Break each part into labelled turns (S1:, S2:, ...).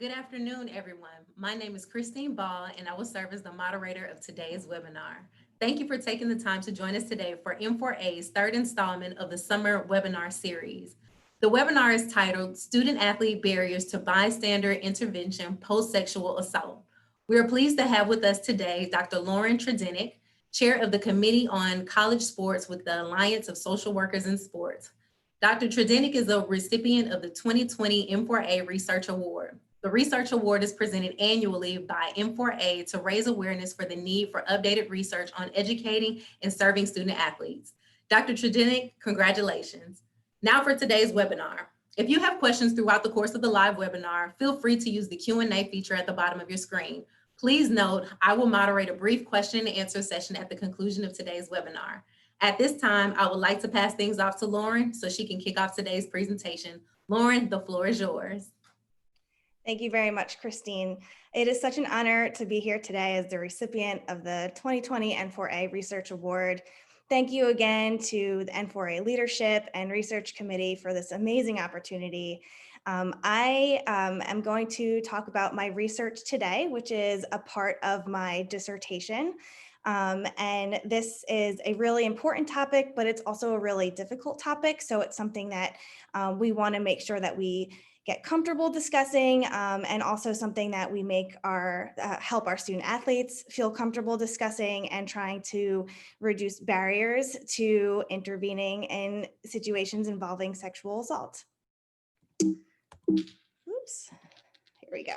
S1: Good afternoon, everyone. My name is Christine Ball, and I will serve as the moderator of today's webinar. Thank you for taking the time to join us today for M4A's third installment of the summer webinar series. The webinar is titled Student Athlete Barriers to Bystander Intervention Post-Sexual Assault. We are pleased to have with us today Dr. Lauren Tredenick, Chair of the Committee on College Sports with the Alliance of Social Workers in Sports. Dr. Tredenick is a recipient of the 2020 M4A Research Award. The Research Award is presented annually by M4A to raise awareness for the need for updated research on educating and serving student athletes. Dr. Tredenick, congratulations. Now for today's webinar. If you have questions throughout the course of the live webinar, feel free to use the Q&A feature at the bottom of your screen. Please note, I will moderate a brief question and answer session at the conclusion of today's webinar. At this time, I would like to pass things off to Lauren so she can kick off today's presentation. Lauren, the floor is yours.
S2: Thank you very much, Christine. It is such an honor to be here today as the recipient of the 2020 N4A Research Award. Thank you again to the N4A leadership and research committee for this amazing opportunity. I am going to talk about my research today, which is a part of my dissertation. And this is a really important topic, but it's also a really difficult topic. So it's something that we want to make sure that we get comfortable discussing, and also something that we make help our student athletes feel comfortable discussing and trying to reduce barriers to intervening in situations involving sexual assault. Oops, here we go.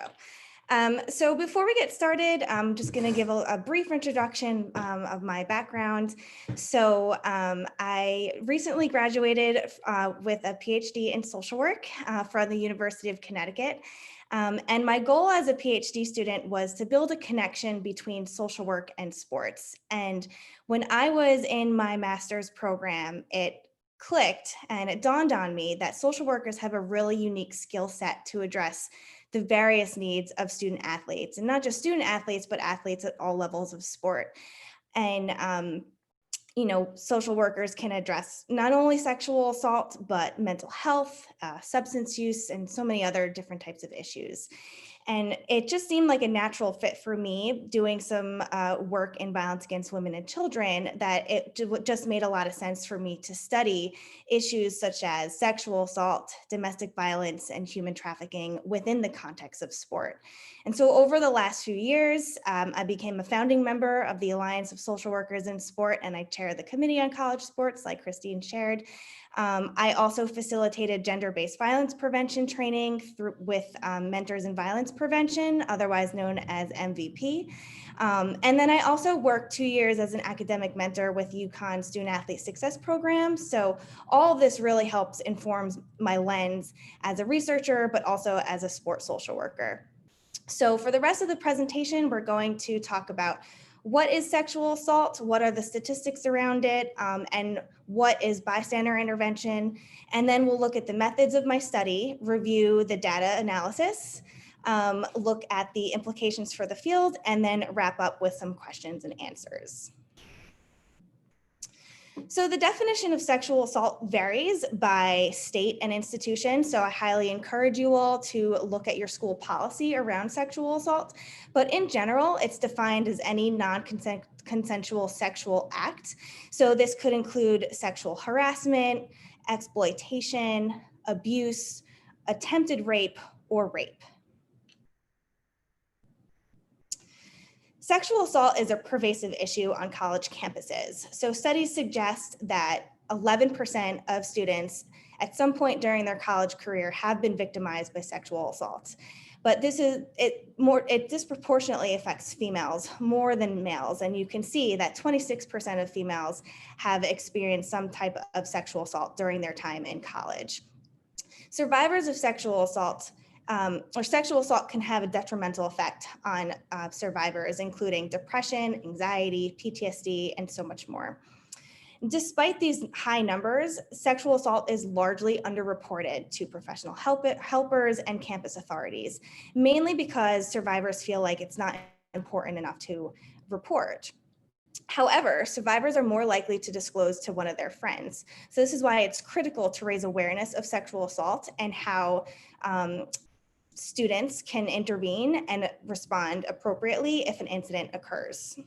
S2: So before we get started, I'm just going to give a brief introduction of my background. So I recently graduated with a PhD in social work from the University of Connecticut. And my goal as a PhD student was to build a connection between social work and sports. And when I was in my master's program, it clicked and it dawned on me that social workers have a really unique skill set to address the various needs of student athletes, and not just student athletes, but athletes at all levels of sport. And, social workers can address not only sexual assault, but mental health, substance use, and so many other different types of issues. And it just seemed like a natural fit for me doing some work in violence against women and children, that it just made a lot of sense for me to study issues such as sexual assault, domestic violence, and human trafficking within the context of sport. And so over the last few years, I became a founding member of the Alliance of Social Workers in Sport, and I chair the Committee on College Sports, like Christine shared. I also facilitated gender-based violence prevention training with Mentors in Violence Prevention, otherwise known as MVP. And then I also worked 2 years as an academic mentor with UConn Student Athlete Success Program. So all of this really helps informs my lens as a researcher, but also as a sports social worker. So for the rest of the presentation, we're going to talk about what is sexual assault, what are the statistics around it, and what is bystander intervention. And then we'll look at the methods of my study, review the data analysis, look at the implications for the field, and then wrap up with some questions and answers. So the definition of sexual assault varies by state and institution. So I highly encourage you all to look at your school policy around sexual assault. But in general, it's defined as any non-consensual sexual act. So this could include sexual harassment, exploitation, abuse, attempted rape, or rape. Sexual assault is a pervasive issue on college campuses. So studies suggest that 11% of students at some point during their college career have been victimized by sexual assault. But it disproportionately affects females more than males. And you can see that 26% of females have experienced some type of sexual assault during their time in college. Survivors of sexual assault sexual assault can have a detrimental effect on survivors, including depression, anxiety, PTSD, and so much more. Despite these high numbers, sexual assault is largely underreported to professional helpers and campus authorities, mainly because survivors feel like it's not important enough to report. However, survivors are more likely to disclose to one of their friends. So this is why it's critical to raise awareness of sexual assault and how students can intervene and respond appropriately if an incident occurs.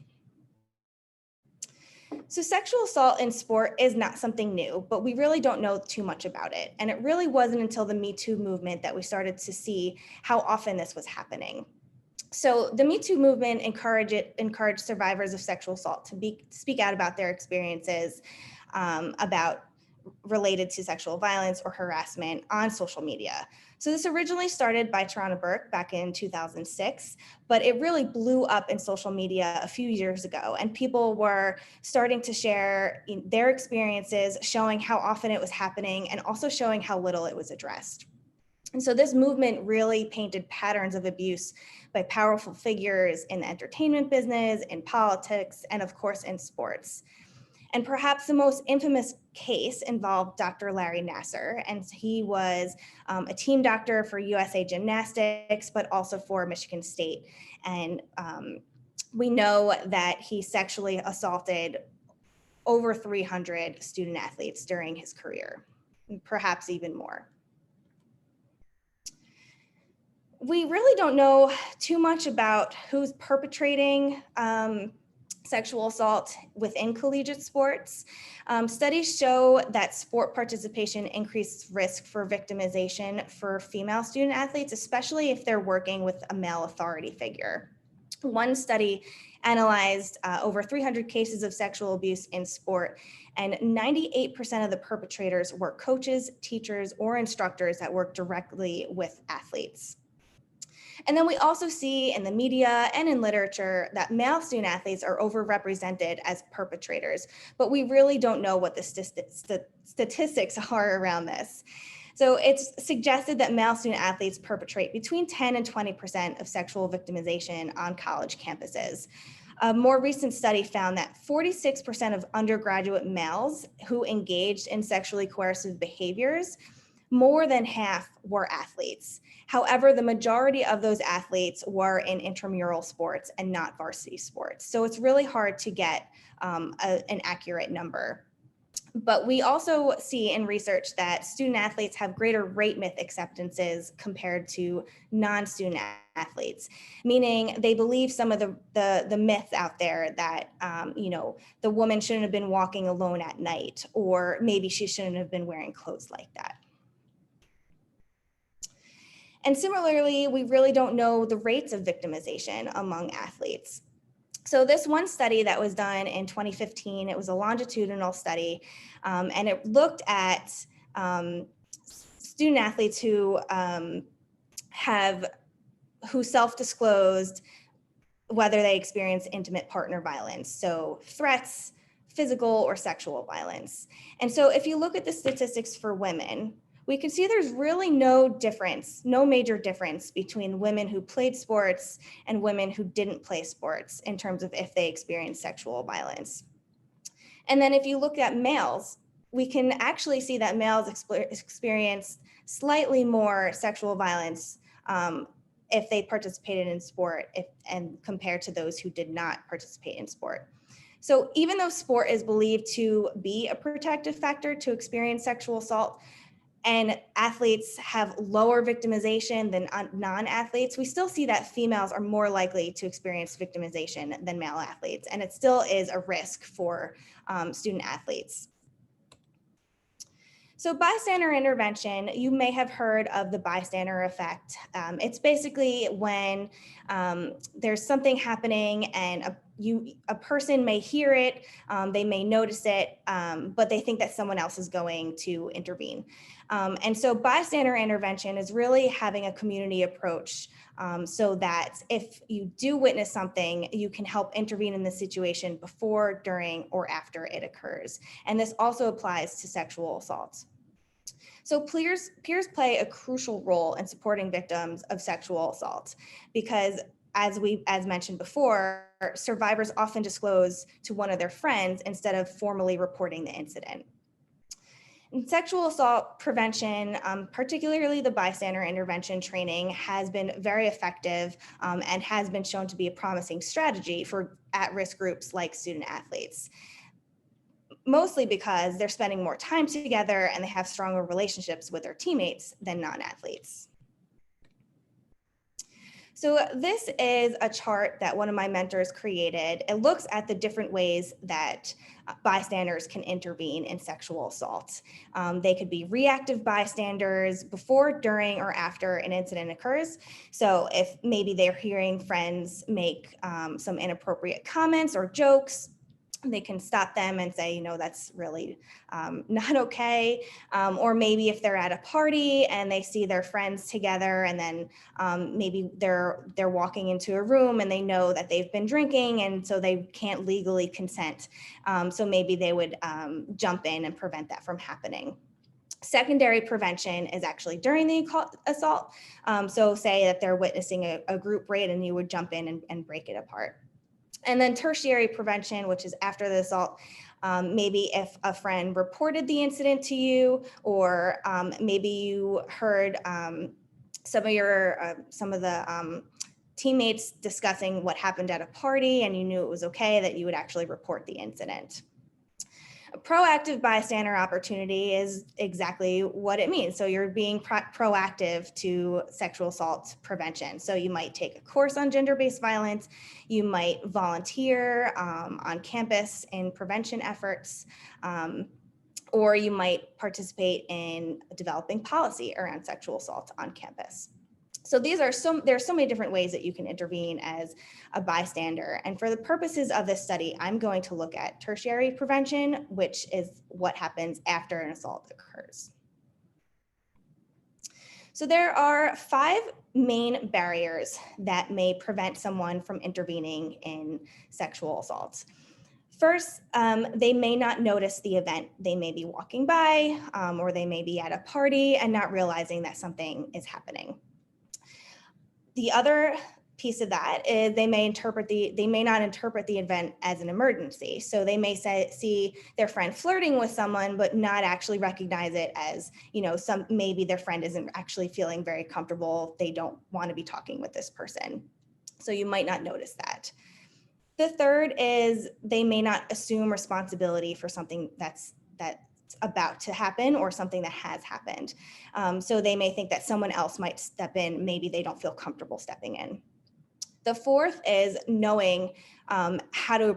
S2: So sexual assault in sport is not something new, but we really don't know too much about it. And it really wasn't until the Me Too movement that we started to see how often this was happening. So the Me Too movement encouraged survivors of sexual assault to speak out about their experiences about related to sexual violence or harassment on social media. So this originally started by Tarana Burke back in 2006, but it really blew up in social media a few years ago, and people were starting to share their experiences, showing how often it was happening and also showing how little it was addressed. And so this movement really painted patterns of abuse by powerful figures in the entertainment business, in politics, and of course in sports. And perhaps the most infamous case involved Dr. Larry Nassar, and he was a team doctor for USA Gymnastics, but also for Michigan State. And we know that he sexually assaulted over 300 student athletes during his career, perhaps even more. We really don't know too much about who's perpetrating sexual assault within collegiate sports. Studies show that sport participation increases risk for victimization for female student athletes, especially if they're working with a male authority figure. One study analyzed over 300 cases of sexual abuse in sport, and 98% of the perpetrators were coaches, teachers, or instructors that work directly with athletes. And then we also see in the media and in literature that male student athletes are overrepresented as perpetrators, but we really don't know what the statistics are around this. So it's suggested that male student athletes perpetrate between 10 and 20% of sexual victimization on college campuses. A more recent study found that 46% of undergraduate males who engaged in sexually coercive behaviors, more than half were athletes. However, the majority of those athletes were in intramural sports and not varsity sports. So it's really hard to get an accurate number. But we also see in research that student athletes have greater rape myth acceptances compared to non-student athletes, meaning they believe some of the myths out there that, the woman shouldn't have been walking alone at night, or maybe she shouldn't have been wearing clothes like that. And similarly, we really don't know the rates of victimization among athletes. So this one study that was done in 2015, it was a longitudinal study, and it looked at student athletes who self-disclosed whether they experience intimate partner violence, so threats, physical or sexual violence. And so if you look at the statistics for women, we can see there's really no major difference between women who played sports and women who didn't play sports in terms of if they experience sexual violence. And then if you look at males, we can actually see that males experience slightly more sexual violence if they participated in sport and compared to those who did not participate in sport. So even though sport is believed to be a protective factor to experience sexual assault, and athletes have lower victimization than non-athletes, we still see that females are more likely to experience victimization than male athletes, and it still is a risk for student athletes. So bystander intervention, you may have heard of the bystander effect. It's basically when there's something happening and a person may hear it, they may notice it, but they think that someone else is going to intervene. And so bystander intervention is really having a community approach so that if you do witness something, you can help intervene in the situation before, during, or after it occurs. And this also applies to sexual assault. So peers play a crucial role in supporting victims of sexual assault because as mentioned before, survivors often disclose to one of their friends instead of formally reporting the incident. In sexual assault prevention, particularly the bystander intervention training, has been very effective and has been shown to be a promising strategy for at-risk groups like student athletes, mostly because they're spending more time together and they have stronger relationships with their teammates than non-athletes. So this is a chart that one of my mentors created. It looks at the different ways that bystanders can intervene in sexual assault. They could be reactive bystanders before, during, or after an incident occurs. So if maybe they're hearing friends make some inappropriate comments or jokes, they can stop them and say, that's really not okay. Or maybe if they're at a party and they see their friends together, and then maybe they're walking into a room and they know that they've been drinking, and so they can't legally consent. So maybe they would jump in and prevent that from happening. Secondary prevention is actually during the assault. So say that they're witnessing a group raid and you would jump in and break it apart. And then tertiary prevention, which is after the assault. Maybe if a friend reported the incident to you, or maybe you heard some of the teammates discussing what happened at a party and you knew it was okay, that you would actually report the incident. A proactive bystander opportunity is exactly what it means. So you're being proactive to sexual assault prevention. So you might take a course on gender-based violence. You might volunteer on campus in prevention efforts, or you might participate in developing policy around sexual assault on campus. So there's so many different ways that you can intervene as a bystander. And for the purposes of this study, I'm going to look at tertiary prevention, which is what happens after an assault occurs. So there are 5 main barriers that may prevent someone from intervening in sexual assault. First, they may not notice the event. They may be walking by, or they may be at a party and not realizing that something is happening. The other piece of that is they may not interpret the event as an emergency. So they may see their friend flirting with someone, but not actually recognize it as, maybe their friend isn't actually feeling very comfortable. They don't want to be talking with this person. So you might not notice that. The third is they may not assume responsibility for something that's about to happen or something that has happened. So they may think that someone else might step in. Maybe they don't feel comfortable stepping in. The fourth is knowing how to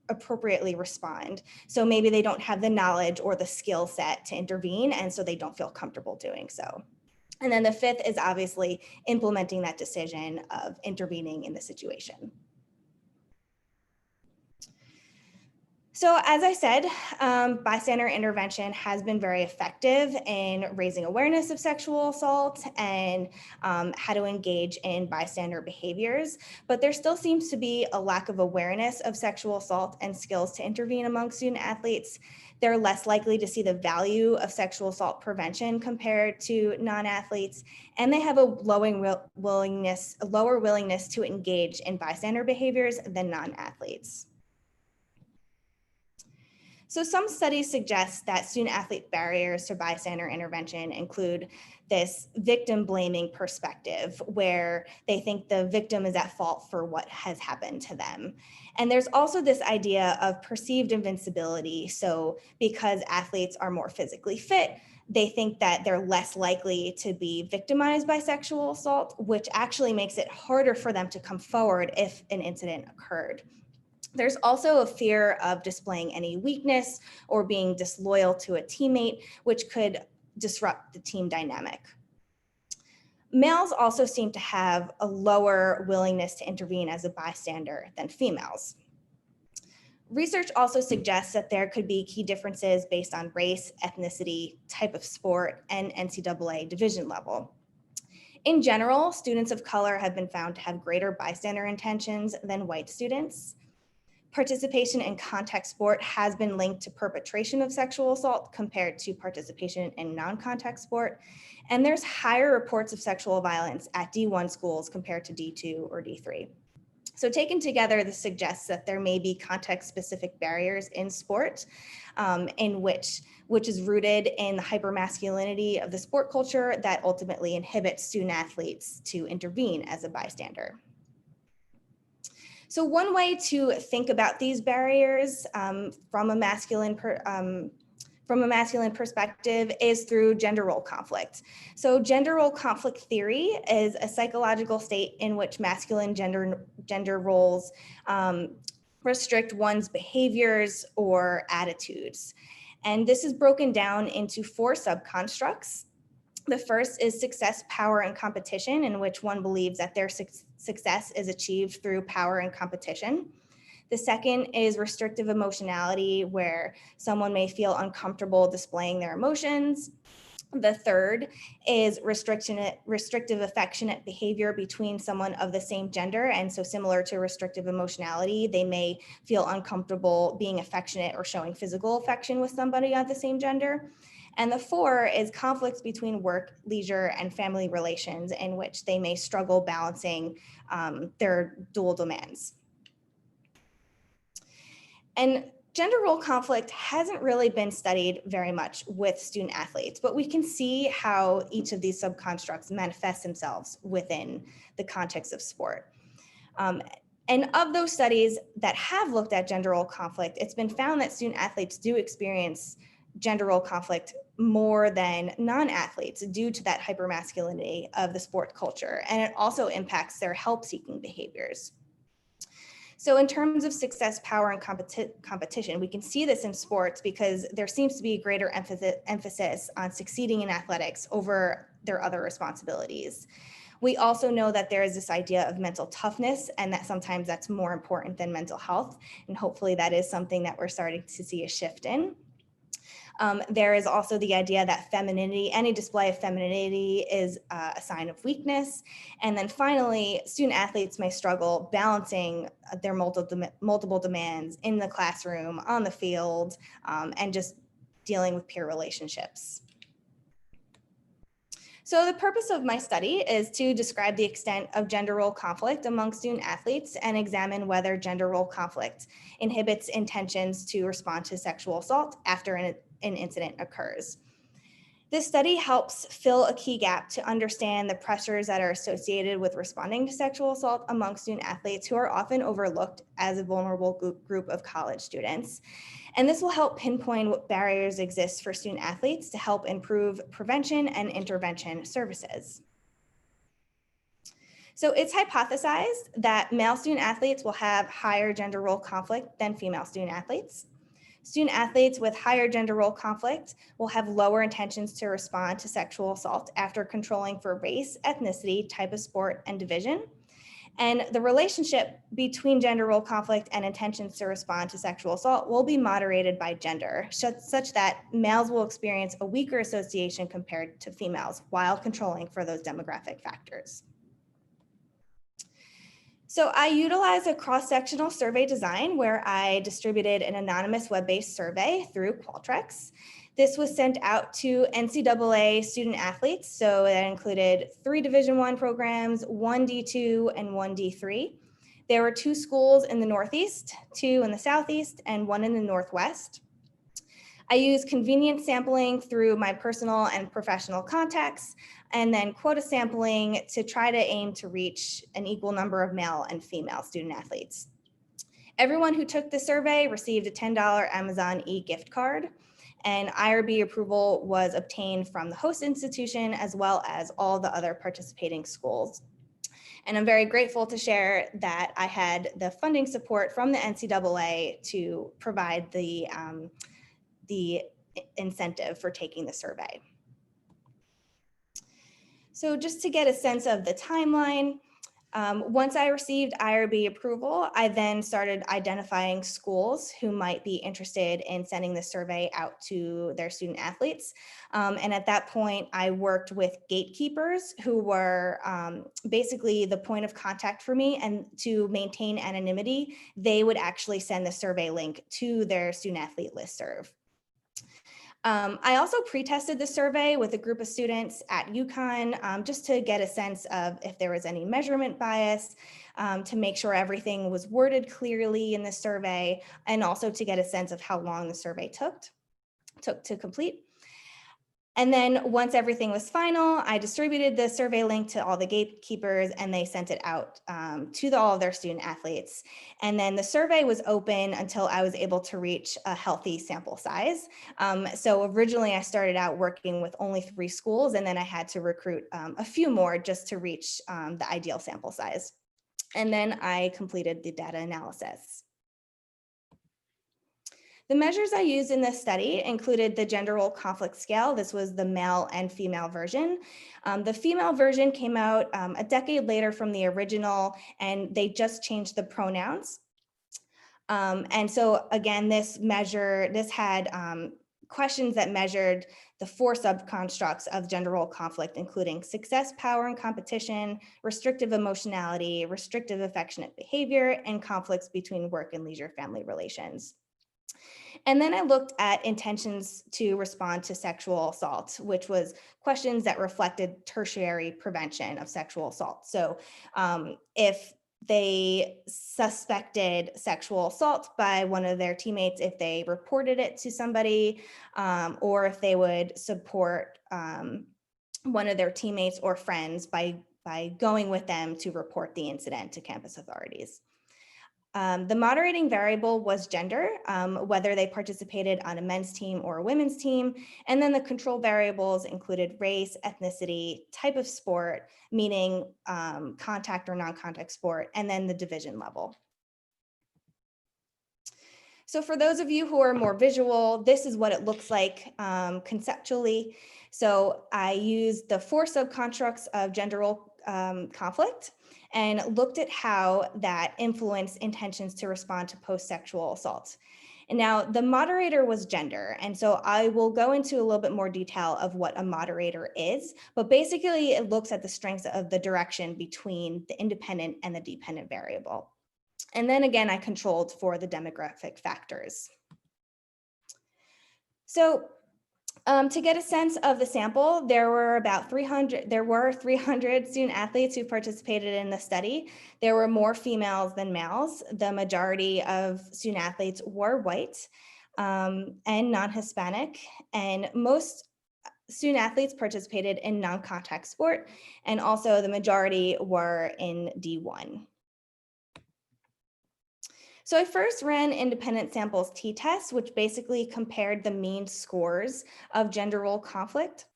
S2: appropriately respond. So maybe they don't have the knowledge or the skill set to intervene, and so they don't feel comfortable doing so. And then the fifth is obviously implementing that decision of intervening in the situation. So as I said, bystander intervention has been very effective in raising awareness of sexual assault and how to engage in bystander behaviors, but there still seems to be a lack of awareness of sexual assault and skills to intervene among student athletes. They're less likely to see the value of sexual assault prevention compared to non-athletes, and they have a lower willingness to engage in bystander behaviors than non-athletes. So some studies suggest that student athlete barriers to bystander intervention include this victim blaming perspective, where they think the victim is at fault for what has happened to them. And there's also this idea of perceived invincibility. So because athletes are more physically fit, they think that they're less likely to be victimized by sexual assault, which actually makes it harder for them to come forward if an incident occurred. There's also a fear of displaying any weakness or being disloyal to a teammate, which could disrupt the team dynamic. Males also seem to have a lower willingness to intervene as a bystander than females. Research also suggests that there could be key differences based on race, ethnicity, type of sport, and NCAA division level. In general, students of color have been found to have greater bystander intentions than white students. Participation in contact sport has been linked to perpetration of sexual assault compared to participation in non-contact sport. And there's higher reports of sexual violence at D1 schools compared to D2 or D3. So taken together, this suggests that there may be context-specific barriers in sport, which is rooted in the hypermasculinity of the sport culture that ultimately inhibits student athletes to intervene as a bystander. So one way to think about these barriers from a masculine from a masculine perspective is through gender role conflict. So gender role conflict theory is a psychological state in which masculine gender roles restrict one's behaviors or attitudes. And this is broken down into 4 subconstructs. The first is success, power, and competition, in which one believes that their success is achieved through power and competition. The second is restrictive emotionality, where someone may feel uncomfortable displaying their emotions. The third is restrictive affectionate behavior between someone of the same gender. And so similar to restrictive emotionality, they may feel uncomfortable being affectionate or showing physical affection with somebody of the same gender. And the 4 is conflicts between work, leisure, and family relations, in which they may struggle balancing their dual demands. And gender role conflict hasn't really been studied very much with student athletes, but we can see how each of these subconstructs manifest themselves within the context of sport. And of those studies that have looked at gender role conflict, it's been found that student athletes do experience gender role conflict more than non-athletes due to that hypermasculinity of the sport culture. And it also impacts their help-seeking behaviors. So in terms of success, power, and competition, we can see this in sports because there seems to be a greater emphasis on succeeding in athletics over their other responsibilities. We also know that there is this idea of mental toughness, and that sometimes that's more important than mental health. And hopefully that is something that we're starting to see a shift in. There is also the idea that femininity, any display of femininity is a sign of weakness. And then finally, student athletes may struggle balancing their multiple demands in the classroom, on the field, and just dealing with peer relationships. So the purpose of my study is to describe the extent of gender role conflict among student athletes and examine whether gender role conflict inhibits intentions to respond to sexual assault after an incident occurs. This study helps fill a key gap to understand the pressures that are associated with responding to sexual assault among student athletes who are often overlooked as a vulnerable group of college students. And this will help pinpoint what barriers exist for student athletes to help improve prevention and intervention services. So it's hypothesized that male student athletes will have higher gender role conflict than female student athletes. Student athletes with higher gender role conflict will have lower intentions to respond to sexual assault after controlling for race, ethnicity, type of sport, and division. And the relationship between gender role conflict and intentions to respond to sexual assault will be moderated by gender, such that males will experience a weaker association compared to females while controlling for those demographic factors. So I utilized a cross-sectional survey design where I distributed an anonymous web-based survey through Qualtrics. This was sent out to NCAA student athletes, so that included 3 Division I programs, 1 D2, and 1 D3. There were 2 schools in the Northeast, 2 in the Southeast, and 1 in the Northwest. I used convenient sampling through my personal and professional contacts, and then quota sampling to try to aim to reach an equal number of male and female student athletes. Everyone who took the survey received a $10 Amazon e-gift card, and IRB approval was obtained from the host institution as well as all the other participating schools. And I'm very grateful to share that I had the funding support from the NCAA to provide the incentive for taking the survey. So just to get a sense of the timeline, once I received IRB approval, I then started identifying schools who might be interested in sending the survey out to their student athletes. And at that point, I worked with gatekeepers who were basically the point of contact for me, and to maintain anonymity, they would actually send the survey link to their student athlete listserv. I also pre-tested the survey with a group of students at UConn just to get a sense of if there was any measurement bias, to make sure everything was worded clearly in the survey, and also to get a sense of how long the survey took to complete. And then once everything was final, I distributed the survey link to all the gatekeepers and they sent it out to all of their student athletes. And then the survey was open until I was able to reach a healthy sample size. So originally I started out working with only 3 schools, and then I had to recruit a few more just to reach the ideal sample size. And then I completed the data analysis. The measures I used in this study included the gender role conflict scale. This was the male and female version. The female version came out a decade later from the original, and they just changed the pronouns. And so again, this had questions that measured the 4 subconstructs of gender role conflict, including success, power, and competition, restrictive emotionality, restrictive affectionate behavior, and conflicts between work and leisure family relations. And then I looked at intentions to respond to sexual assault, which was questions that reflected tertiary prevention of sexual assault. So if they suspected sexual assault by one of their teammates, if they reported it to somebody, or if they would support one of their teammates or friends by going with them to report the incident to campus authorities. The moderating variable was gender, whether they participated on a men's team or a women's team. And then the control variables included race, ethnicity, type of sport, meaning contact or non-contact sport, and then the division level. So for those of you who are more visual, this is what it looks like conceptually. So I used the 4 subconstructs of gender role conflict and looked at how that influenced intentions to respond to post-sexual assault. And now the moderator was gender. And so I will go into a little bit more detail of what a moderator is, but basically it looks at the strengths of the direction between the independent and the dependent variable. And then again, I controlled for the demographic factors. So to get a sense of the sample, there were 300 student athletes who participated in the study. There were more females than males. The majority of student athletes were white and non-Hispanic, and most student athletes participated in non-contact sport, and also the majority were in D1. So I first ran independent samples t-tests, which basically compared the mean scores of gender role conflict.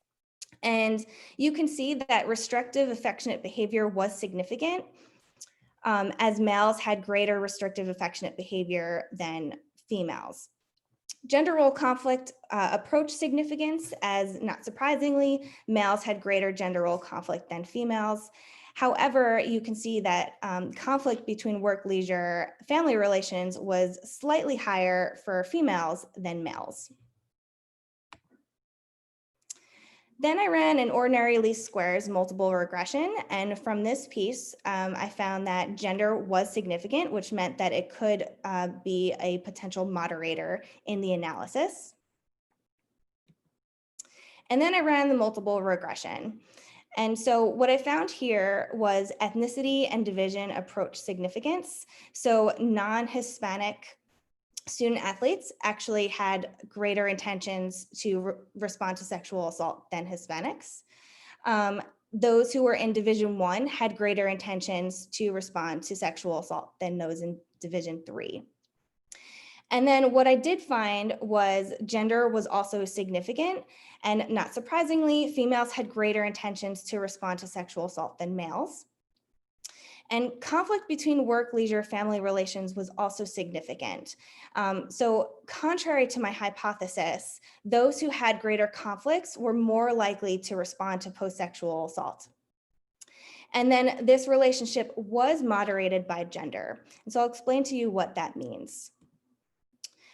S2: And you can see that restrictive affectionate behavior was significant, as males had greater restrictive affectionate behavior than females. Gender role conflict approached significance, as not surprisingly, males had greater gender role conflict than females. However, you can see that conflict between work, leisure, family relations was slightly higher for females than males. Then I ran an ordinary least squares multiple regression, and from this piece, I found that gender was significant, which meant that it could be a potential moderator in the analysis. And then I ran the multiple regression. And so what I found here was ethnicity and division approach significance. So non-Hispanic student athletes actually had greater intentions to respond to sexual assault than Hispanics. Those who were in Division 1 had greater intentions to respond to sexual assault than those in Division 3. And then what I did find was gender was also significant, and not surprisingly, females had greater intentions to respond to sexual assault than males. And conflict between work, leisure, family relations was also significant. So contrary to my hypothesis, those who had greater conflicts were more likely to respond to post-sexual assault. And then this relationship was moderated by gender. And so I'll explain to you what that means.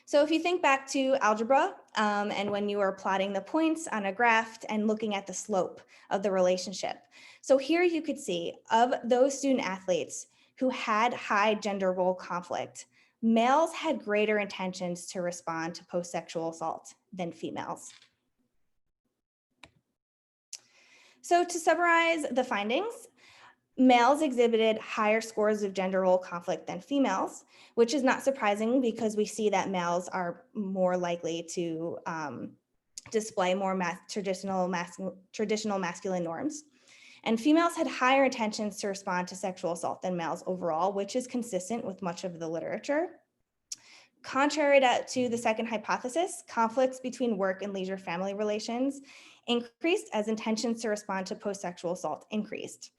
S2: So if you think back to algebra and when you were plotting the points on a graph and looking at the slope of the relationship. So here you could see of those student athletes who had high gender role conflict, males had greater intentions to respond to post-sexual assault than females. So to summarize the findings, males exhibited higher scores of gender role conflict than females, which is not surprising because we see that males are more likely to display more traditional masculine norms. And females had higher intentions to respond to sexual assault than males overall, which is consistent with much of the literature. Contrary to the second hypothesis, conflicts between work and leisure family relations increased as intentions to respond to post-sexual assault increased.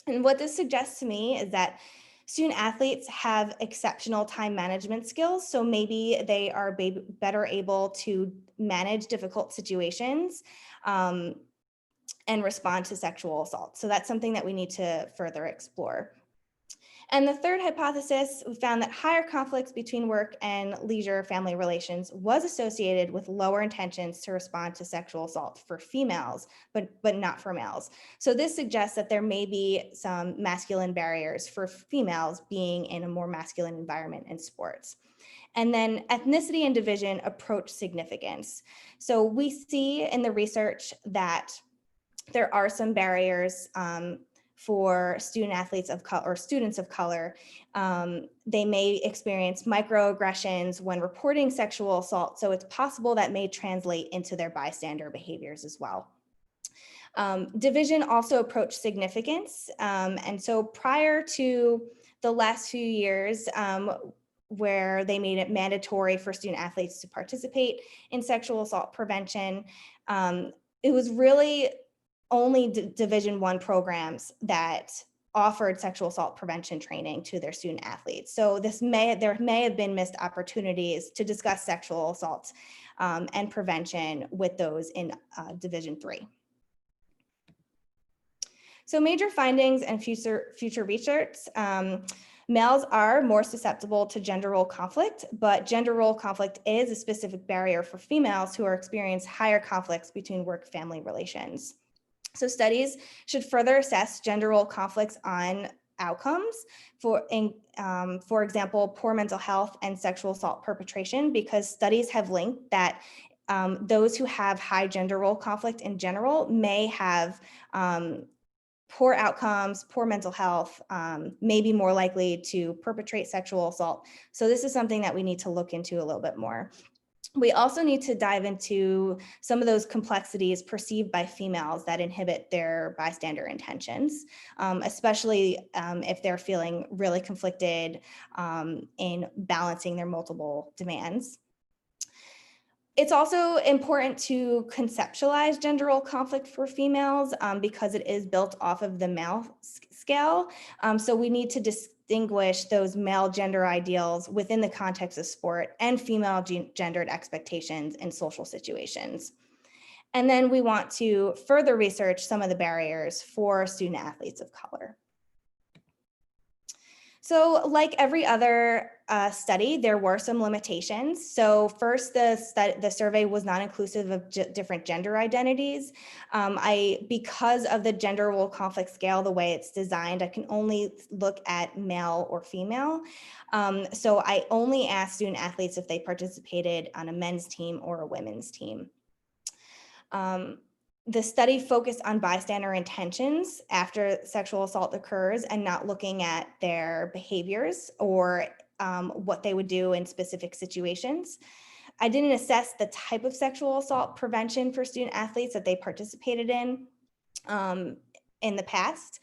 S2: And what this suggests to me is that student athletes have exceptional time management skills, so maybe they are better able to manage difficult situations and respond to sexual assault. So that's something that we need to further explore. And the third hypothesis, we found that higher conflicts between work and leisure family relations was associated with lower intentions to respond to sexual assault for females, but not for males. So this suggests that there may be some masculine barriers for females being in a more masculine environment in sports. And then ethnicity and division approach significance. So we see in the research that there are some barriers for student athletes of color or students of color. They may experience microaggressions when reporting sexual assault, so it's possible that may translate into their bystander behaviors as well. Division also approached significance. And so prior to the last few years, where they made it mandatory for student athletes to participate in sexual assault prevention, it was really only Division I programs that offered sexual assault prevention training to their student athletes. So there may have been missed opportunities to discuss sexual assault and prevention with those in Division III. So major findings and future research. Males are more susceptible to gender role conflict, but gender role conflict is a specific barrier for females who are experiencing higher conflicts between work-family relations. So studies should further assess gender role conflicts on outcomes, for example, poor mental health and sexual assault perpetration, because studies have linked that those who have high gender role conflict in general may have poor outcomes, poor mental health, may be more likely to perpetrate sexual assault. So this is something that we need to look into a little bit more. We also need to dive into some of those complexities perceived by females that inhibit their bystander intentions, especially if they're feeling really conflicted in balancing their multiple demands. It's also important to conceptualize gender role conflict for females because it is built off of the male scale. So we need to distinguish those male gender ideals within the context of sport and female gendered expectations in social situations. And then we want to further research some of the barriers for student athletes of color. So like every other study, there were some limitations. So first, the survey was not inclusive of different gender identities. Because of the gender role conflict scale, the way it's designed, I can only look at male or female. So I only asked student athletes if they participated on a men's team or a women's team. The study focused on bystander intentions after sexual assault occurs and not looking at their behaviors or what they would do in specific situations. I didn't assess the type of sexual assault prevention for student athletes that they participated in the past.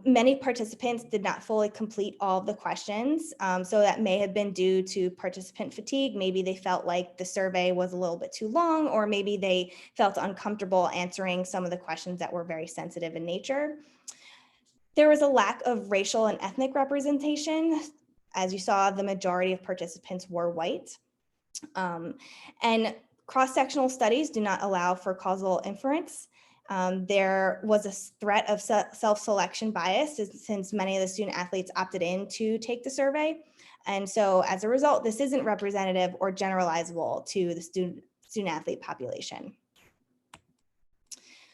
S2: Many participants did not fully complete all of the questions, so that may have been due to participant fatigue. Maybe they felt like the survey was a little bit too long, or maybe they felt uncomfortable answering some of the questions that were very sensitive in nature. There was a lack of racial and ethnic representation. As you saw, the majority of participants were white. And cross-sectional studies do not allow for causal inference. There was a threat of self-selection bias since many of the student athletes opted in to take the survey. And so as a result, this isn't representative or generalizable to the student athlete population.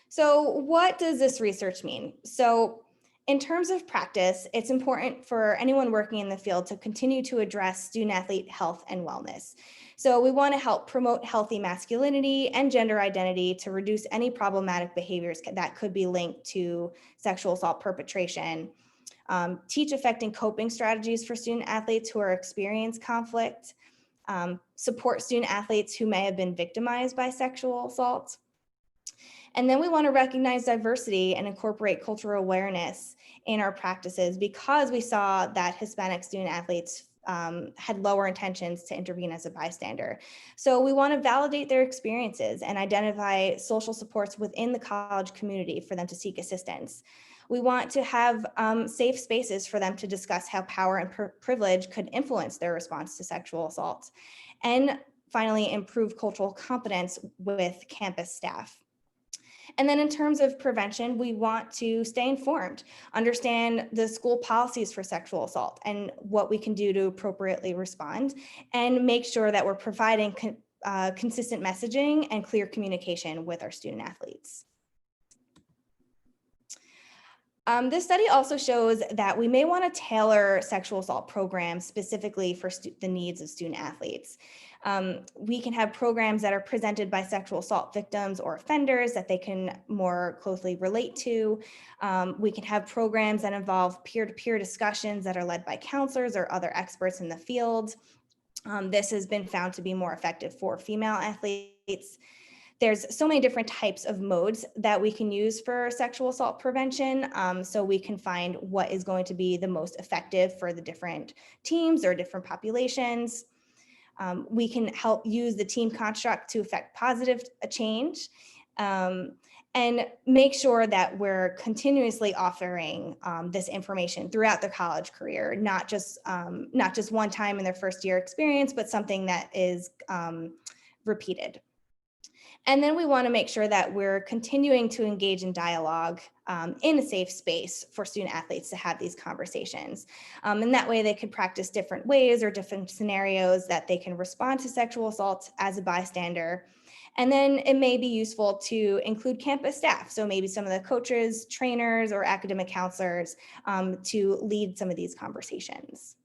S2: So what does this research mean? So in terms of practice, it's important for anyone working in the field to continue to address student athlete health and wellness. So we want to help promote healthy masculinity and gender identity to reduce any problematic behaviors that could be linked to sexual assault perpetration. Teach effective coping strategies for student athletes who are experiencing conflict. support student athletes who may have been victimized by sexual assault. And then we want to recognize diversity and incorporate cultural awareness in our practices because we saw that Hispanic student athletes had lower intentions to intervene as a bystander. So we want to validate their experiences and identify social supports within the college community for them to seek assistance. We want to have safe spaces for them to discuss how power and privilege could influence their response to sexual assault. And finally, improve cultural competence with campus staff. And then in terms of prevention, we want to stay informed, understand the school policies for sexual assault and what we can do to appropriately respond, and make sure that we're providing consistent messaging and clear communication with our student athletes. This study also shows that we may want to tailor sexual assault programs specifically for the needs of student athletes. We can have programs that are presented by sexual assault victims or offenders that they can more closely relate to. We can have programs that involve peer-to-peer discussions that are led by counselors or other experts in the field. This has been found to be more effective for female athletes. There's so many different types of modes that we can use for sexual assault prevention. So we can find what is going to be the most effective for the different teams or different populations. We can help use the team construct to affect positive change and make sure that we're continuously offering this information throughout their college career, not just one time in their first year experience, but something that is repeated. And then we want to make sure that we're continuing to engage in dialogue in a safe space for student athletes to have these conversations. And that way they could practice different ways or different scenarios that they can respond to sexual assault as a bystander. And then it may be useful to include campus staff. So maybe some of the coaches, trainers, or academic counselors to lead some of these conversations.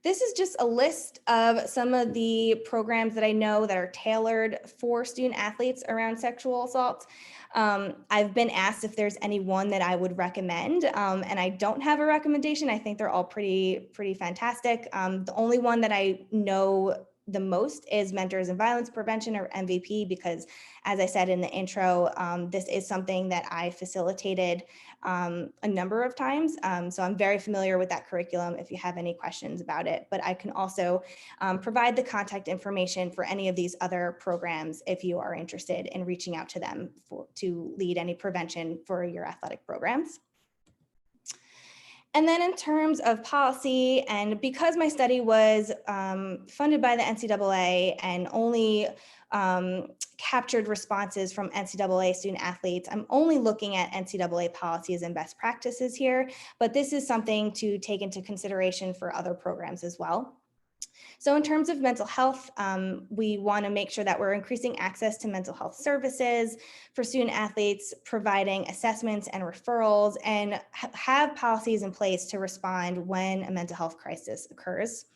S2: This is just a list of some of the programs that I know that are tailored for student athletes around sexual assault. I've been asked if there's any one that I would recommend, and I don't have a recommendation. I think they're all pretty fantastic. The only one that I know the most is Mentors in Violence Prevention, or MVP, because as I said in the intro, this is something that I facilitated a number of times. So I'm very familiar with that curriculum if you have any questions about it, but I can also provide the contact information for any of these other programs if you are interested in reaching out to them to lead any prevention for your athletic programs. And then in terms of policy, and because my study was funded by the NCAA and only captured responses from NCAA student athletes, I'm only looking at NCAA policies and best practices here, but this is something to take into consideration for other programs as well. So in terms of mental health, we want to make sure that we're increasing access to mental health services for student athletes, providing assessments and referrals, and have policies in place to respond when a mental health crisis occurs.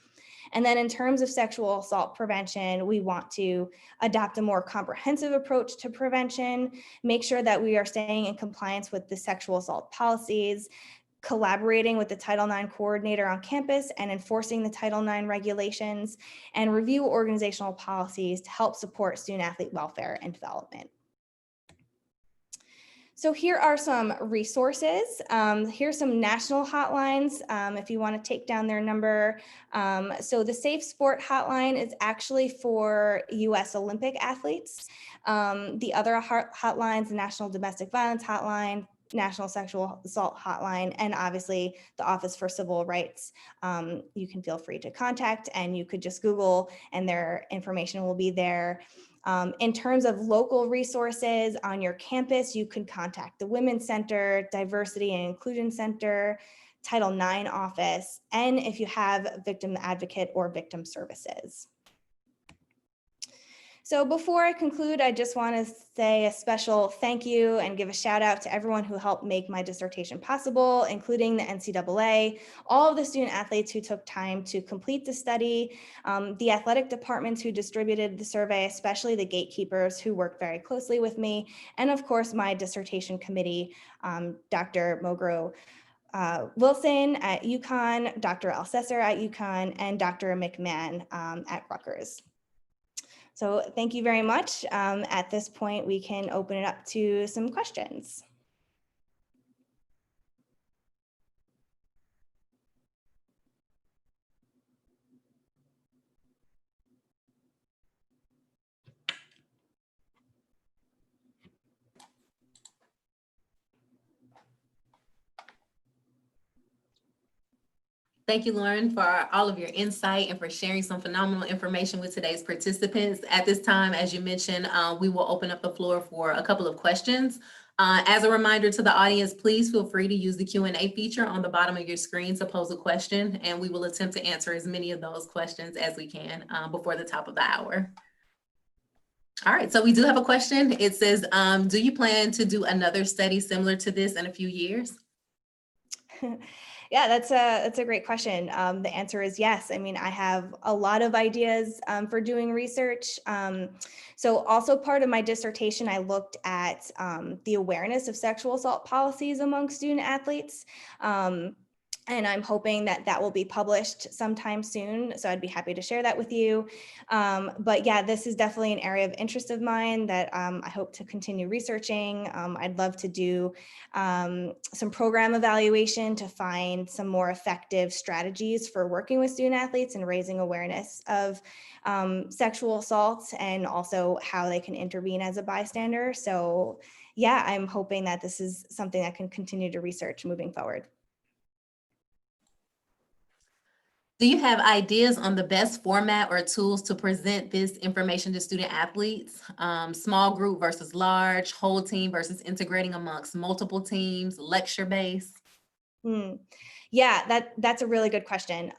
S2: And then in terms of sexual assault prevention, we want to adopt a more comprehensive approach to prevention, make sure that we are staying in compliance with the sexual assault policies, collaborating with the Title IX coordinator on campus and enforcing the Title IX regulations, and review organizational policies to help support student athlete welfare and development. So here are some resources. Here's some national hotlines if you want to take down their number. So the Safe Sport Hotline is actually for US Olympic athletes. The other hotlines, the National Domestic Violence Hotline, National Sexual Assault Hotline, and obviously the Office for Civil Rights. You can feel free to contact, and you could just Google and their information will be there. In terms of local resources on your campus, you could contact the Women's Center, Diversity and Inclusion Center, Title IX office, and if you have victim advocate or victim services. So before I conclude, I just want to say a special thank you and give a shout out to everyone who helped make my dissertation possible, including the NCAA, all of the student athletes who took time to complete the study, the athletic departments who distributed the survey, especially the gatekeepers who worked very closely with me, and of course my dissertation committee, Dr. Mogro, Wilson at UConn, Dr. Alcesser at UConn, and Dr. McMahon at Rutgers. So thank you very much. At this point, we can open it up to some questions.
S1: Thank you, Lauren, for all of your insight and for sharing some phenomenal information with today's participants. At this time, as you mentioned, we will open up the floor for a couple of questions. As a reminder to the audience, please feel free to use the Q&A feature on the bottom of your screen to pose a question, and we will attempt to answer as many of those questions as we can before the top of the hour. All right, so we do have a question. It says, do you plan to do another study similar to this in a few years?
S2: Yeah, that's a great question. The answer is yes. I mean, I have a lot of ideas for doing research. So also part of my dissertation, I looked at the awareness of sexual assault policies among student athletes. And I'm hoping that that will be published sometime soon. So I'd be happy to share that with you. But yeah, this is definitely an area of interest of mine that I hope to continue researching. I'd love to do some program evaluation to find some more effective strategies for working with student athletes and raising awareness of sexual assaults and also how they can intervene as a bystander. So yeah, I'm hoping that this is something I can continue to research moving forward.
S1: Do you have ideas on the best format or tools to present this information to student athletes? Small group versus large, whole team versus integrating amongst multiple teams, lecture based?
S2: Yeah, that's a really good question.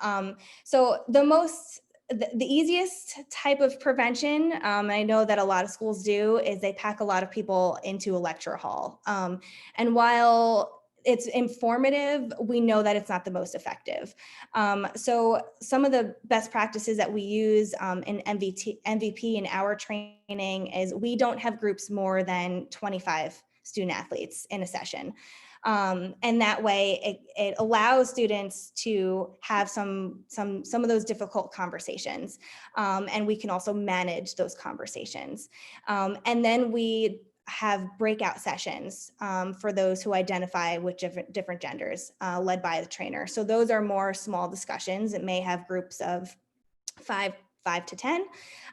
S2: So the easiest type of prevention, I know that a lot of schools do, is they pack a lot of people into a lecture hall. And while it's informative, we know that it's not the most effective. So some of the best practices that we use in MVP in our training is we don't have groups more than 25 student athletes in a session. And that way it allows students to have some of those difficult conversations. And we can also manage those conversations. And then we have breakout sessions for those who identify with different genders, led by the trainer. So those are more small discussions. It may have groups of five to 10.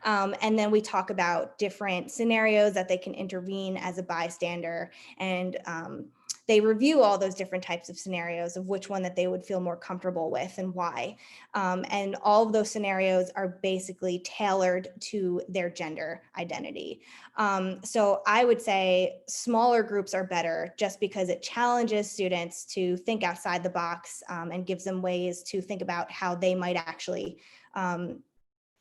S2: And then we talk about different scenarios that they can intervene as a bystander, and they review all those different types of scenarios of which one that they would feel more comfortable with and why. And all of those scenarios are basically tailored to their gender identity. So I would say smaller groups are better just because it challenges students to think outside the box and gives them ways to think about how they might actually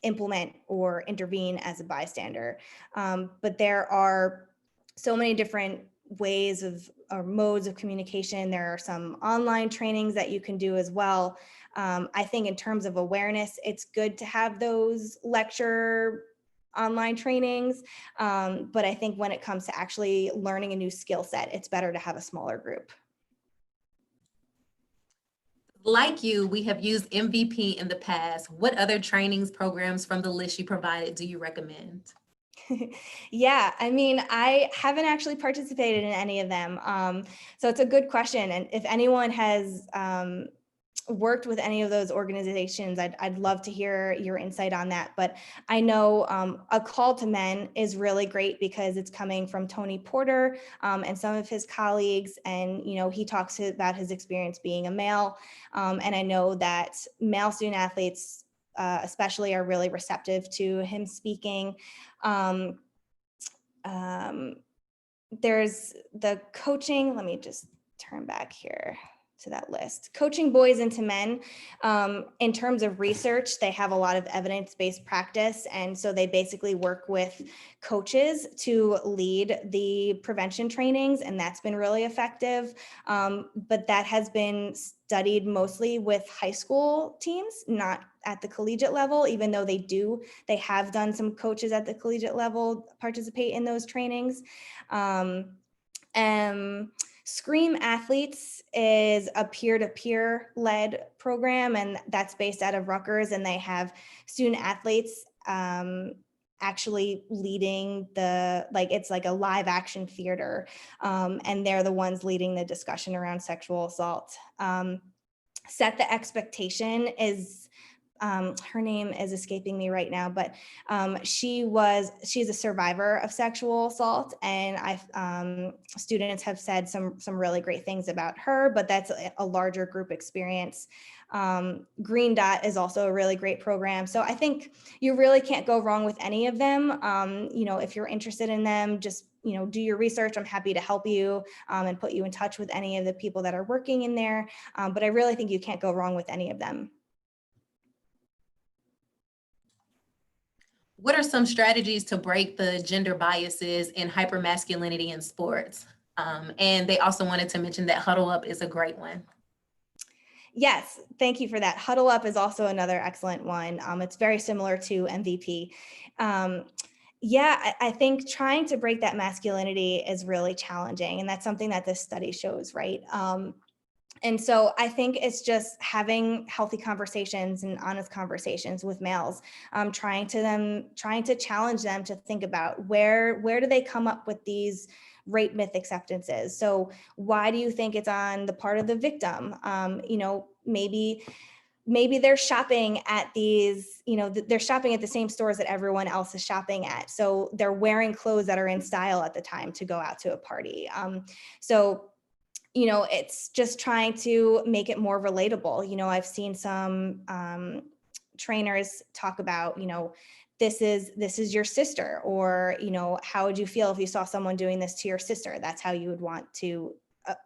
S2: implement or intervene as a bystander. But there are so many different ways of or modes of communication. There are some online trainings that you can do as well. I think in terms of awareness, it's good to have those lecture online trainings. But I think when it comes to actually learning a new skill set, it's better to have a smaller group.
S1: Like you, we have used MVP in the past. What other trainings programs from the list you provided do you recommend?
S2: Yeah, I mean, I haven't actually participated in any of them. So it's a good question. And if anyone has worked with any of those organizations, I'd love to hear your insight on that. But I know A Call to Men is really great because it's coming from Tony Porter and some of his colleagues. And, you know, he talks about his experience being a male. And I know that male student athletes especially are really receptive to him speaking. There's the coaching, let me just turn back here to that list. Coaching Boys into Men. In terms of research, they have a lot of evidence-based practice. And so they basically work with coaches to lead the prevention trainings, and that's been really effective. But that has been studied mostly with high school teams, not at the collegiate level, even though they have done some coaches at the collegiate level participate in those trainings. Scream Athletes is a peer-to-peer led program, and that's based out of Rutgers, and they have student athletes actually leading it's like a live action theater, and they're the ones leading the discussion around sexual assault. Set the Expectation is her name is escaping me right now, but she's a survivor of sexual assault, and students have said some really great things about her, but that's a larger group experience. Green Dot is also a really great program. So I think you really can't go wrong with any of them. If you're interested in them, just do your research. I'm happy to help you and put you in touch with any of the people that are working in there. But I really think you can't go wrong with any of them.
S1: What are some strategies to break the gender biases and hypermasculinity in sports? And they also wanted to mention that Huddle Up is a great one.
S2: Yes, thank you for that. Huddle Up is also another excellent one. It's very similar to MVP. I think trying to break that masculinity is really challenging, and that's something that this study shows, right? And so I think it's just having healthy conversations and honest conversations with males, trying to challenge them to think about where do they come up with these rape myth acceptances. So why do you think it's on the part of the victim? Maybe they're shopping at they're shopping at the same stores that everyone else is shopping at. So they're wearing clothes that are in style at the time to go out to a party. It's just trying to make it more relatable. I've seen some trainers talk about, this is your sister, or, how would you feel if you saw someone doing this to your sister? That's how you would want to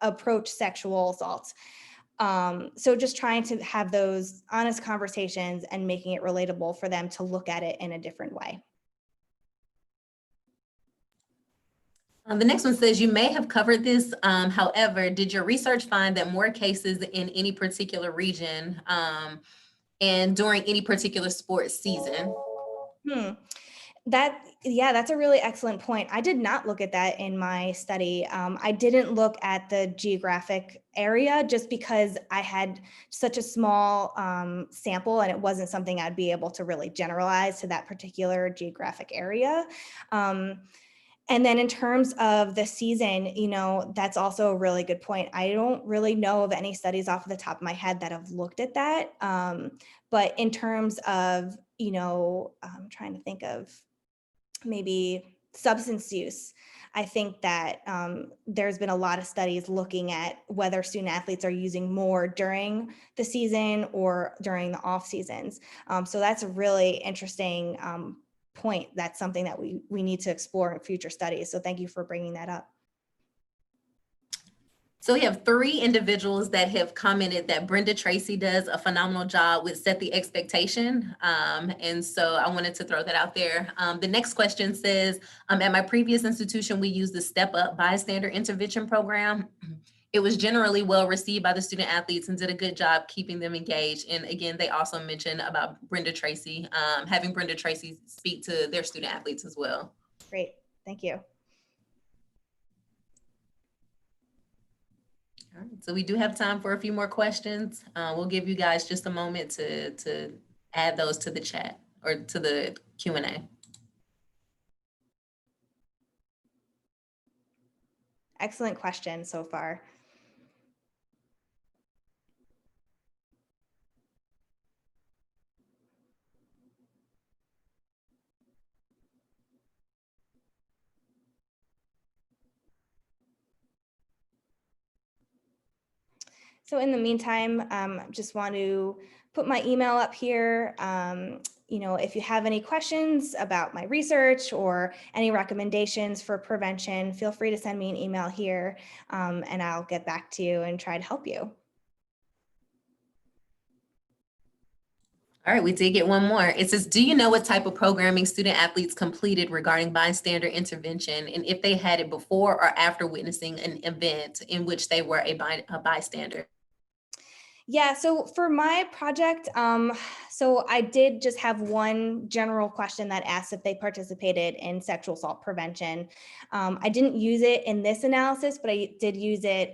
S2: approach sexual assault. So just trying to have those honest conversations and making it relatable for them to look at it in a different way.
S1: The next one says, you may have covered this. However, did your research find that more cases in any particular region and during any particular sports season?
S2: That's a really excellent point. I did not look at that in my study. I didn't look at the geographic area just because I had such a small sample, and it wasn't something I'd be able to really generalize to that particular geographic area. And then in terms of the season, that's also a really good point. I don't really know of any studies off the top of my head that have looked at that. But in terms of, I'm trying to think of maybe substance use, I think that there's been a lot of studies looking at whether student athletes are using more during the season or during the off seasons. So that's a really interesting point. That's something that we need to explore in future studies. So thank you for bringing that up.
S1: So we have 3 individuals that have commented that Brenda Tracy does a phenomenal job with Set the Expectation. And so I wanted to throw that out there. The next question says, at my previous institution, we used the Step Up Bystander intervention program. It was generally well received by the student athletes and did a good job keeping them engaged. And again, they also mentioned about Brenda Tracy, having Brenda Tracy speak to their student athletes as well.
S2: Great, thank you.
S1: All right, so we do have time for a few more questions. We'll give you guys just a moment to add those to the chat or to the Q&A.
S2: Excellent question so far. So in the meantime, just want to put my email up here. If you have any questions about my research or any recommendations for prevention, feel free to send me an email here, and I'll get back to you and try to help you.
S1: All right, we did get one more. It says, do you know what type of programming student athletes completed regarding bystander intervention, and if they had it before or after witnessing an event in which they were a bystander?
S2: Yeah, so for my project, so I did just have one general question that asked if they participated in sexual assault prevention. I didn't use it in this analysis, but I did use it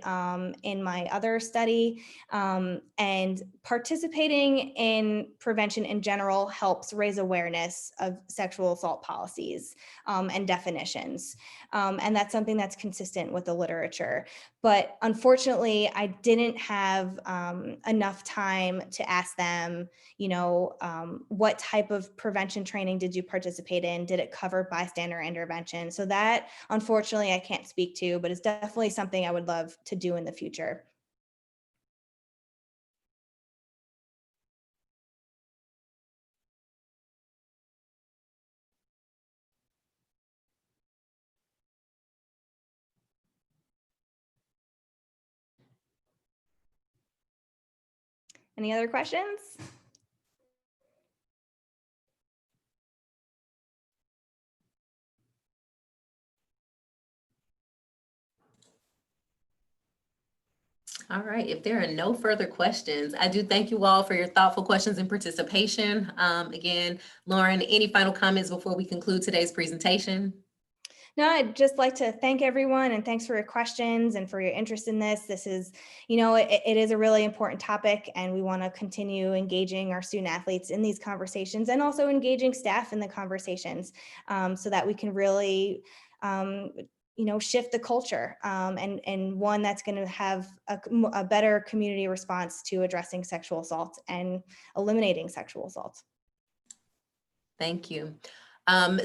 S2: in my other study. And participating in prevention in general helps raise awareness of sexual assault policies and definitions. And that's something that's consistent with the literature. But unfortunately, I didn't have enough time to ask them, what type of prevention training did you participate in? Did it cover bystander intervention? So that, unfortunately, I can't speak to, but it's definitely something I would love to do in the future. Any other questions?
S1: All right, if there are no further questions, I do thank you all for your thoughtful questions and participation. Again, Lauren, any final comments before we conclude today's presentation?
S2: No, I'd just like to thank everyone and thanks for your questions and for your interest in this. This is, it is a really important topic and we want to continue engaging our student athletes in these conversations and also engaging staff in the conversations so that we can really, shift the culture and one that's going to have a better community response to addressing sexual assault and eliminating sexual assault.
S1: Thank you.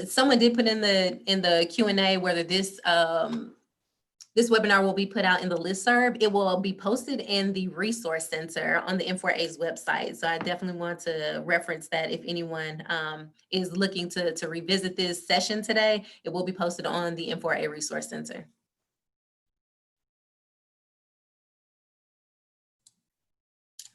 S1: Someone did put in the Q&A whether this webinar will be put out in the listserv. It will be posted in the resource center on the M4A's website. So I definitely want to reference that if anyone is looking to revisit this session today, it will be posted on the M4A resource center.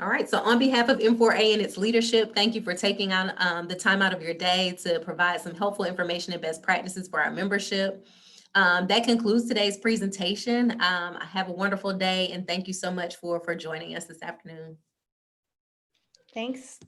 S1: All right, so on behalf of M4A and its leadership, thank you for taking on the time out of your day to provide some helpful information and best practices for our membership. That concludes today's presentation. Have a wonderful day and thank you so much for joining us this afternoon.
S2: Thanks.